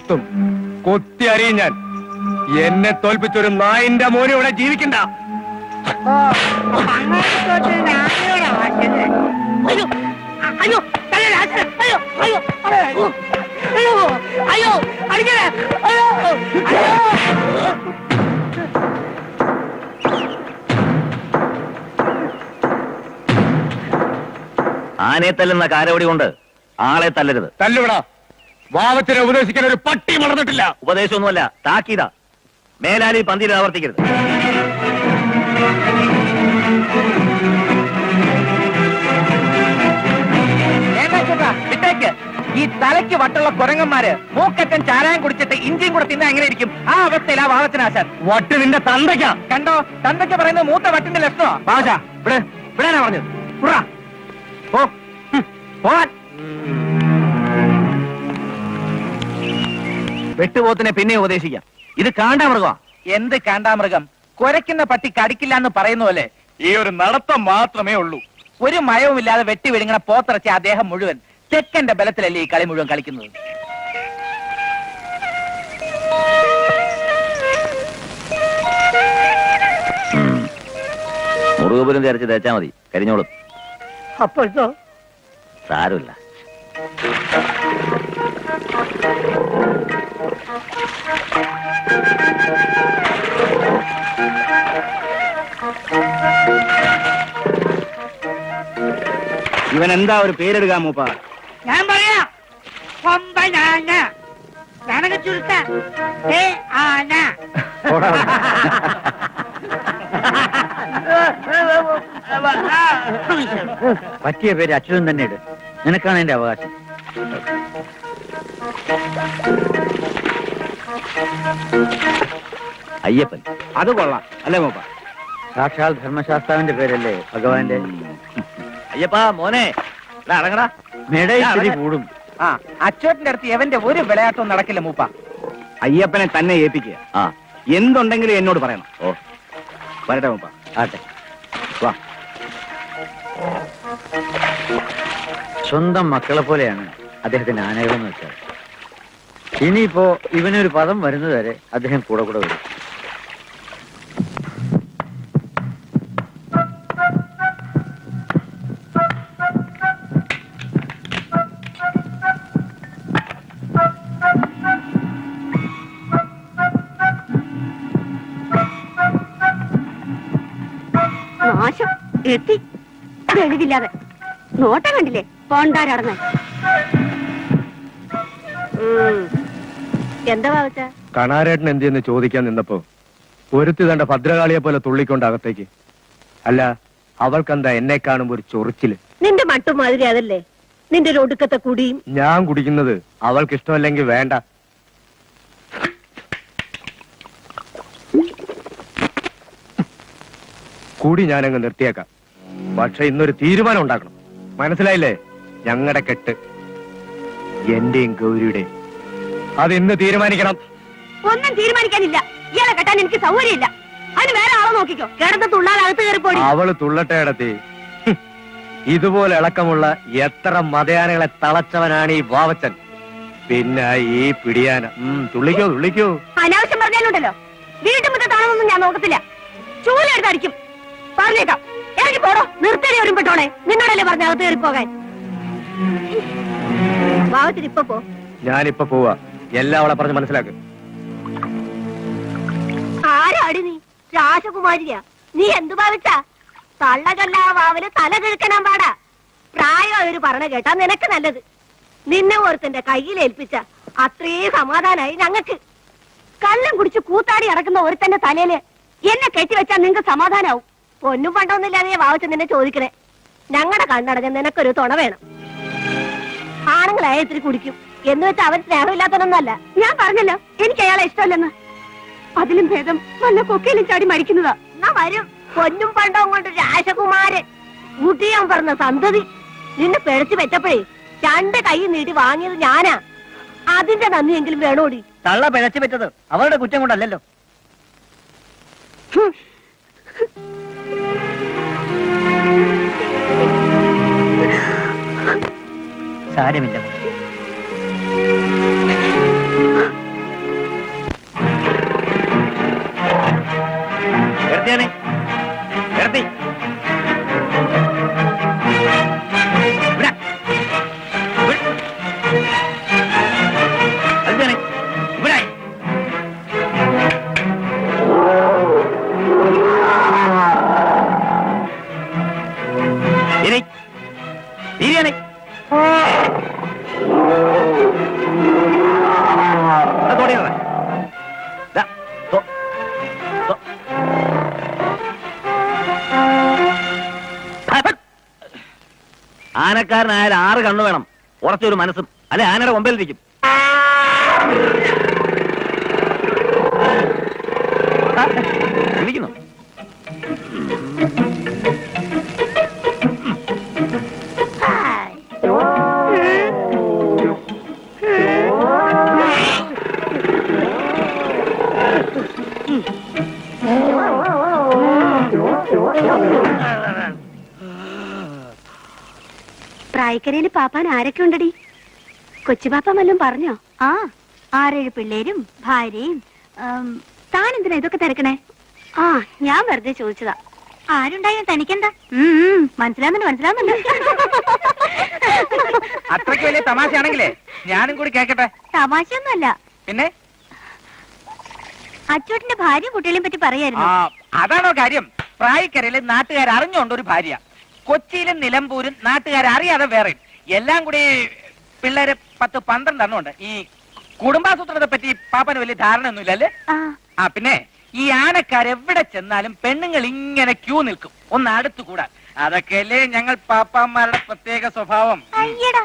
കൊത്തും, കൊത്തി അറിയും ഞാൻ. എന്നെ തോൽപ്പിച്ചൊരു നായിന്റെ മോനെ ഇവിടെ ജീവിക്കണ്ട. ആനയെ തല്ലുന്ന കാരവടി കൊണ്ട് ആളെ തല്ലരുത്. തല്ലുവിടാ. വാവത്തിനെ ഉപദേശിക്കാൻ ഒരു പട്ടി വളർന്നിട്ടില്ല. ഉപദേശമൊന്നുമല്ല, താക്കീതാ. മേലാലി പന്തിയിൽ ആവർത്തിക്കരുത്. വിട്ടേക്ക്. ഈ തലയ്ക്ക് വട്ടുള്ള കുരങ്ങന്മാര് മൂക്കറ്റൻ ചാരായം കുടിച്ചിട്ട് ഇഞ്ചിയും കൂടെ തിന്നാ എങ്ങനെ ഇരിക്കും? ആ അവസ്ഥയിലാ വാവച്ചനാശാൻ. വട്ട് നിന്റെ തന്തയ്ക്കാ. കണ്ടോ, തന്തയ്ക്ക് പറയുന്നത് മൂത്ത വട്ടിന്റെ ലക്ഷണോ? ബാജ ഇവിടെ വിടാനാ പറഞ്ഞത്. വെട്ടുപോത്തിനെ പിന്നെ ഉപദേശിക്കാം. ഇത് കാണ്ടാമൃഗമാ. എന്ത് കാണ്ടാമൃഗം? കുരയ്ക്കുന്ന പട്ടി കടിക്കില്ല എന്ന് പറയുന്ന പോലെ ഈ ഒരു നടത്തം മാത്രമേ ഉള്ളൂ. ഒരു മയവുമില്ലാതെ വെട്ടി വിഴുങ്ങണ പോത്തിറച്ചി അദ്ദേഹം മുഴുവൻ തെക്കന്റെ ബലത്തിലല്ലേ ഈ കളി മുഴുവൻ കളിക്കുന്നത്. മുറുകപുരം തേരച്ച് തേച്ചാ മതി, കരിഞ്ഞോളും. അപ്പോഴോ സാരമില്ല. ഇവൻ എന്താ ഒരു പേരെടുക്കാൻ മൂപ്പ? ഞാൻ പറയാ കൊമ്പനാന ചുരുക്ക ആന. പറ്റിയ പേര് അച്യുതൻ തന്നെ ഇട്. നിനക്കാണ് എന്റെ അവകാശം. അയ്യപ്പൻ. അത് കൊള്ളാം അല്ലേ മൂപ്പ? സാക്ഷാൽ ധർമ്മശാസ്താവിന്റെ പേരല്ലേ ഭഗവാന്റെ. അയ്യപ്പാ മോനെ, അടങ്ങടാ. മെടയിത്തിരി കൂടും. ആ അച്ചോട്ടിന്റെ അടുത്ത് എവന്റെ ഒരു വിളയാട്ടവും നടക്കില്ല മൂപ്പ. അയ്യപ്പനെ തന്നെ ഏൽപ്പിക്കുക. ആ, എന്തുണ്ടെങ്കിലും എന്നോട് പറയണം. ഓ, വരട്ടെ മൂപ്പ. ആട്ടെ, വാ. സ്വന്തം മക്കളെ പോലെയാണ് അദ്ദേഹത്തിന്റെ ആനകളെന്ന് വെച്ചാൽ. ഇനിയിപ്പോ ഇവനൊരു പദം വരുന്നത് വരെ അദ്ദേഹം കൂടെ കൂടെ വരും. നാശം എത്തി. വെളിവില്ലാതെ നോട്ടം കണ്ടില്ലേ പോണ്ടാരടങ്ങ. എന്താ ഭാവച്ച? കണാരേട്ടൻ എന്തെന്ന് ചോദിക്കാൻ നിന്നപ്പോ ഒരുത്തി തന്റെ ഭദ്രകാളിയെ പോലെ തുള്ളിക്കൊണ്ട് അകത്തേക്ക്. അല്ല, അവൾക്കെന്താ എന്നെ കാണുമ്പോ ഒരു ചൊറിച്ചില്? നിന്റെ മട്ടുമാതിരി അതല്ലേ നിന്റെ ഒരു ഒടുക്കത്തെ കുടിയും. ഞാൻ കുടിക്കുന്നത് അവൾക്ക് ഇഷ്ടമല്ലെങ്കിൽ വേണ്ട. കൂടി ഞാനങ്ങ് നിർത്തിയേക്കാം. പക്ഷെ ഇന്നൊരു തീരുമാനം ഉണ്ടാക്കണം. മനസ്സിലായില്ലേ? ഞങ്ങളുടെ കെട്ട് എന്റെയും ഗൗരിയുടെയും. അത് ഇന്ന് തീരുമാനിക്കണം. ഒന്നും തീരുമാനിക്കാനില്ല. ഇയാളെ കെട്ടാൻ എനിക്ക് സൗകര്യമില്ല. അതിന് വേറെ ആളെ നോക്കിക്കോ. കിടന്ന് തുള്ളാനകത്ത് കയറിപ്പോടി. അവള് തുള്ളട്ടെ ഇടത്തി. ഇതുപോലെ ഇളക്കമുള്ള എത്ര മതയാനകളെ തളച്ചവനാണ് ഈ വാവച്ചൻ. പിന്നെ ഈ പിടിയാന. തുള്ളിക്കോ തുള്ളിക്കോ. അനാവശ്യം പറഞ്ഞാലുണ്ടല്ലോ വീട്ടുമുറ്റത്താണെന്നൊന്നും ഞാൻ നോക്കത്തില്ല. ചൂലെടുത്തടിക്കും. പറഞ്ഞേക്കാം. എനിക്ക് പോടോ. നിർത്തടി ഒരുമ്പെട്ടോളെ. നിന്നോടല്ലേ പറഞ്ഞ അകത്ത് കയറി പോകാൻ. ഭാവത്തിന് ഇപ്പൊ പോ. ഞാനിപ്പോ പോവാ. എല്ലാം അവളെ പറഞ്ഞ് മനസ്സിലാക്ക്. ആരാടി നീ? രാജകുമാരിയാ. നീ എന്തു ഭാവിച്ചാ? തള്ളകല്ല വാവല് തല കിഴക്കനാൻ പാടാ. പ്രായം അവര് പറഞ്ഞ കേട്ടാ നിനക്ക് നല്ലത്. നിന്നെ ഓർത്തിന്റെ കയ്യിൽ ഏൽപ്പിച്ച അത്രേ സമാധാനായി ഞങ്ങക്ക്. കള്ളം കുടിച്ച് കൂത്താടി ഇറക്കുന്ന ഒരുത്തന്റെ തലയില് എന്നെ കെട്ടിവെച്ചാൽ നിങ്ങക്ക് സമാധാനാവും. പൊന്നും പണ്ടൊന്നുമില്ലാതെ വാവച്ച് നിന്നെ ചോദിക്കണേ. ഞങ്ങളുടെ കണ്ണടഞ്ഞ നിനക്കൊരു തുണ വേണം. ആണുങ്ങളായ ഇത്തിരി കുടിക്കും എന്ന് വെച്ചാൽ അവൻ സ്നേഹമില്ലാത്തതൊന്നല്ല. ഞാൻ പറഞ്ഞല്ലോ എനിക്ക് അയാളെ ഇഷ്ടമല്ലെന്ന്. അതിലും ഭേദം വല്ല കൊക്കയിലും ചാടി മരിക്കുന്നതാ. എന്നാ വരും. പൊന്നും പണ്ടവും കൊണ്ട് രാജകുമാരൻ ഊട്ടിയാൻ പറഞ്ഞ സന്തതി നിന്നെ പിഴച്ചു വെച്ചപ്പോഴേ 2 കൈ നീട്ടി വാങ്ങിയത് ഞാനാ. അതിന്റെ നന്ദിയെങ്കിലും വേണോടി. തള്ള പിഴച്ചു വെച്ചത് അവരുടെ കുറ്റം കൊണ്ടല്ലോ. സാരമില്ല. ആനക്കാരനായാലും 6 കണ്ണു വേണം, ഉറച്ചൊരു മനസ്സും, അല്ലെ ആനയുടെ കൊമ്പലിരിക്കും. വിളിക്കുന്നു. പ്രായക്കരയില് പാപ്പാൻ ആരൊക്കെ ഉണ്ടടി? കൊച്ചുപാപ്പ വല്ലതും പറഞ്ഞോ? ആ, 6-7 പിള്ളേരും ഭാര്യയും. താൻ എന്തിനാ ഇതൊക്കെ തിരക്കണേ? ആ, ഞാൻ വെറുതെ ചോദിച്ചതാ. ആരുണ്ടായും തനിക്കെന്താ? മനസ്സിലാവുന്നുണ്ട്. അത്രയ്ക്ക് വലിയ തമാശയാണെങ്കിലേ ഞാനും കൂടി കേക്കട്ടെ. തമാശയൊന്നുമല്ല. പിന്നെ അച്ചോട്ടിന്റെ ഭാര്യയും കുട്ടികളെയും പറ്റി പറയായിരുന്നു. അതാണോ കാര്യം? പ്രായക്കരയില് നാട്ടുകാർ അറിഞ്ഞോണ്ട് ഒരു ഭാര്യ, കൊച്ചിയിലും നിലമ്പൂരും നാട്ടുകാർ അറിയാതെ വേറെ, എല്ലാം കൂടി പിള്ളേര് 10-12 എണ്ണമുണ്ട്. ഈ കുടുംബാസൂത്രത്തെ പറ്റി പാപ്പന് വലിയ ധാരണ ഒന്നുമില്ലല്ലേ? പിന്നെ ഈ ആനക്കാരെവിടെ ചെന്നാലും പെണ്ണുങ്ങൾ ഇങ്ങനെ ക്യൂ നിൽക്കും, ഒന്ന് അടുത്തുകൂടാ. അതൊക്കെയല്ലേ ഞങ്ങൾ പാപ്പാന്മാരുടെ പ്രത്യേക സ്വഭാവം. അയ്യടാ,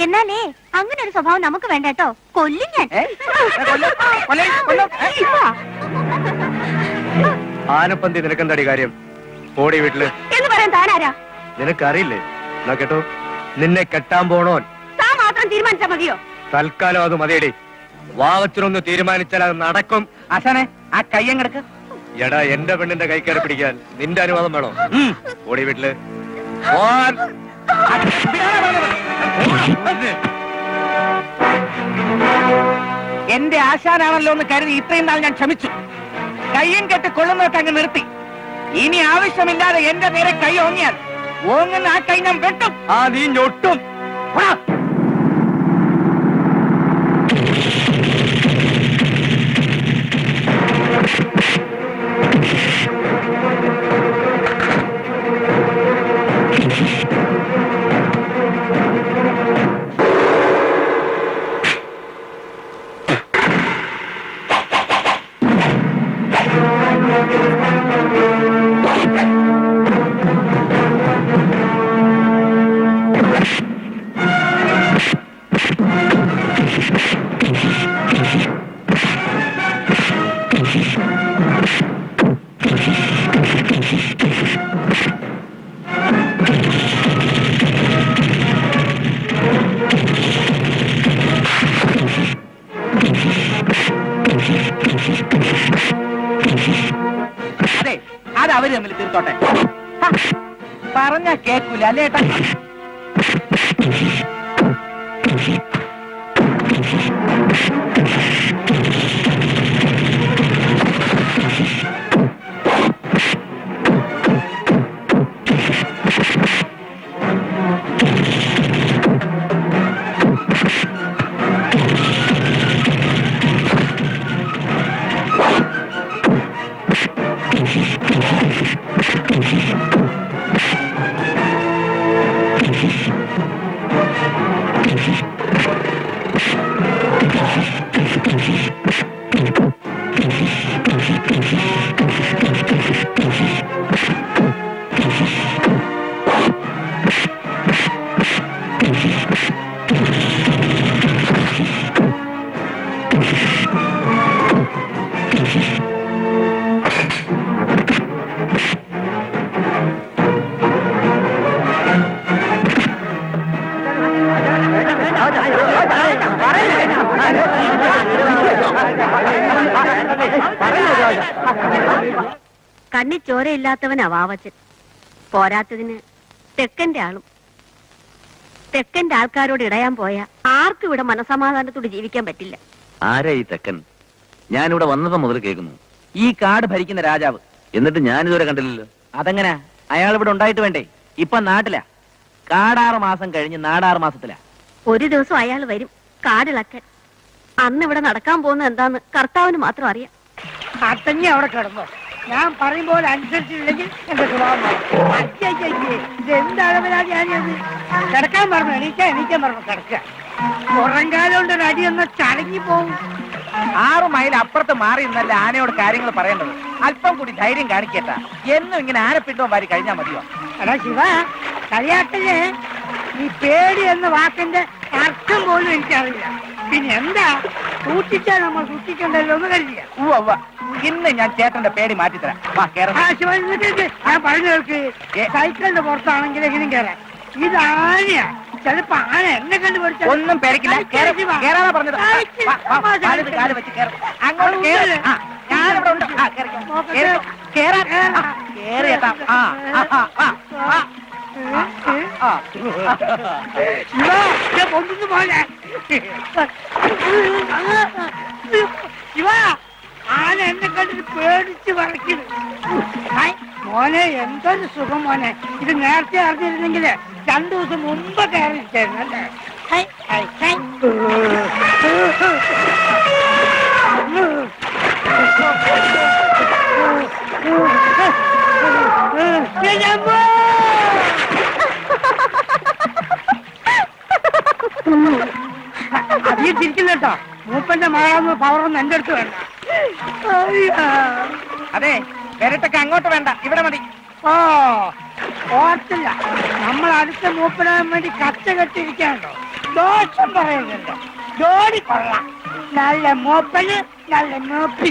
എന്നാലേ അങ്ങനെ ഒരു സ്വഭാവം നമുക്ക് വേണ്ട കേട്ടോ. കൊല്ലും ഞാൻ. ആനപ്പന്തി നിനക്കെന്താടി കാര്യം? ഓടി വീട്ടില് എന്ന് പറയാൻ താനാരാ? നിനക്കറിയില്ലേ? എന്നാ കേട്ടോ, നിന്നെ കെട്ടാൻ പോണോൻ. താൻ മാത്രം തീരുമാനിച്ചാ മതിയോ? തൽക്കാലം അത് മതിയടി. വാവച്ചനൊന്ന് തീരുമാനിച്ചാൽ അത് നടക്കും. ആശാനെ, ആ കയ്യങ്ങെടുക്ക്. എടാ, എന്റെ പെണ്ണിന്റെ കൈ കയറി പിടിക്കാൻ നിന്റെ അനുവാദം വേണോ? ഓടി വീട്ടില് പോവാൻ. എന്റെ ആശാനാണല്ലോ എന്ന് കരുതി ഇത്രയും നാൾ ഞാൻ ക്ഷമിച്ചു. കയ്യും കെട്ട് കൊള്ളുന്നതൊക്കെ അങ്ങ് നിർത്തി. ഇനി ആവശ്യമില്ലാതെ എന്റെ നേരെ കൈ ഓങ്ങിയാൽ ഓങ്ങുന്ന ആ കൈ ഞാൻ വെട്ടും. നീ ഞൊട്ടും. അതെ, അത് അവര് തമ്മിൽ തീർത്തോട്ടെ. പറഞ്ഞ കേക്കൂല അല്ലേ ഏട്ടാ? കണ്ണി ചോരയില്ലാത്തവനാ വാവച്ചൻ. പോരാത്തതിന് തെക്കന്റെ ആളും. തെക്കന്റെ ആൾക്കാരോട് ഇടയാൻ പോയ ആർക്കും ഇവിടെ മനസമാധാനത്തോട് ജീവിക്കാൻ പറ്റില്ല. ആരാ ഈ തെക്കൻ? ഞാനിവിടെ വന്നത് മുതൽ കേൾക്കുന്നു. ഈ കാട് ഭരിക്കുന്ന രാജാവ്. എന്നിട്ട് ഞാനിതുവരെ കണ്ടില്ലല്ലോ. അതെങ്ങനെ? അയാൾ ഇവിടെ ഉണ്ടായിട്ട് വേണ്ടേ? ഇപ്പൊ നാട്ടിലാ. കാട് 6 മാസം കഴിഞ്ഞ് നാട് 6 മാസത്തിലാ. ഒരു ദിവസം അയാൾ വരും കാടിളക്കാൻ. അന്ന് ഇവിടെ നടക്കാൻ പോകുന്നത് എന്താന്ന് കർത്താവിന് മാത്രം അറിയാം. തന്നെ അവിടെ കിടന്നോ. ഞാൻ പറയും പോലെ അനുസരിച്ചില്ലെങ്കിൽ എന്റെ സ്വഭാവം ഇതെന്താണ് ഞാനത് കിടക്കാൻ പറഞ്ഞു. എണീക്കാൻ പറഞ്ഞു കിടക്കുക. പുറംകാലം കൊണ്ട് ഒരു അടിയൊന്ന് ചടങ്ങി പോവും. 6 മൈൽ അപ്പുറത്ത് മാറി നിന്നല്ല ആനയോട് കാര്യങ്ങൾ പറയേണ്ടത്. അല്പം കൂടി ധൈര്യം കാണിക്കേട്ടാ. എന്നും ഇങ്ങനെ ആനപ്പിണ്ടോ വാരി കഴിഞ്ഞാ മതിയോ? എടാ ശിവ, കളിയാട്ടല്ലേ. ഈ പേടി എന്ന വാക്കിന്റെ അർത്ഥം പോലും എനിക്കറിയില്ല. പിന്നെ എന്താ സൂക്ഷിച്ചാൽ നമ്മൾ സൂക്ഷിക്കണ്ടല്ലോ എന്ന് കരുതിയ. ഉവ്വ ഇന്ന് ഞാൻ ചേട്ടന്റെ പേടി മാറ്റിത്തരാം. വാ കേറാം. ഞാൻ പറഞ്ഞു കേൾക്ക്, സൈക്കിളിന്റെ പുറത്താണെങ്കിൽ എങ്ങനെയും കയറാം. ഇത് ആനയാ, ചിലപ്പോ ആന എന്നെ കണ്ടുപിടിച്ച ഒന്നും പേടിക്കില്ല. കേറാനാ പറഞ്ഞത്. കാല് വെച്ച് കേറാം. അങ്ങോട്ട് കേറ്. ആ, ഞാനിവിടെ ഉണ്ട്. ആ, കേറിക്കോ. കേറാൻ. കേറിയേട്ടാ. ആ, ആ, ആ, ആ. പൊന്നു പോലെ ശിവ, ആന എന്നെ കണ്ടിട്ട് പേടിച്ച് പറയ്ക്കുന്നു. മോനെ എന്തൊരു സുഖം മോനെ. ഇത് നേരത്തെ അറിഞ്ഞിരുന്നെങ്കില് 2 ദിവസം മുമ്പ് കയറിയിട്ടായിരുന്നു അല്ലേ. അധികം ചിരിക്കില്ല കേട്ടോ. മൂപ്പന്റെ മഴ പവറൊന്നും എന്റെ അടുത്ത് വേണ്ട. അതെ, വരട്ടൊക്കെ അങ്ങോട്ട് വേണ്ട, ഇവിടെ മതി. ഓ ഓർത്തില്ല, നമ്മൾ അടുത്ത മൂപ്പനാൻ വേണ്ടി കച്ച കെട്ടിരിക്കാണ്ടോ. ദോഷം പറയുന്നുണ്ട്. ജോലി കൊള്ളാം. നല്ല മൂപ്പന് നല്ല മൂപ്പി.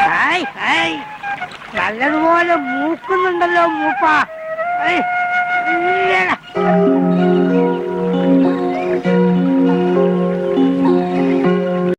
ഹായ് ഹായ്, നല്ലതുപോലെ മൂക്കുന്നുണ്ടല്ലോ മൂപ്പ.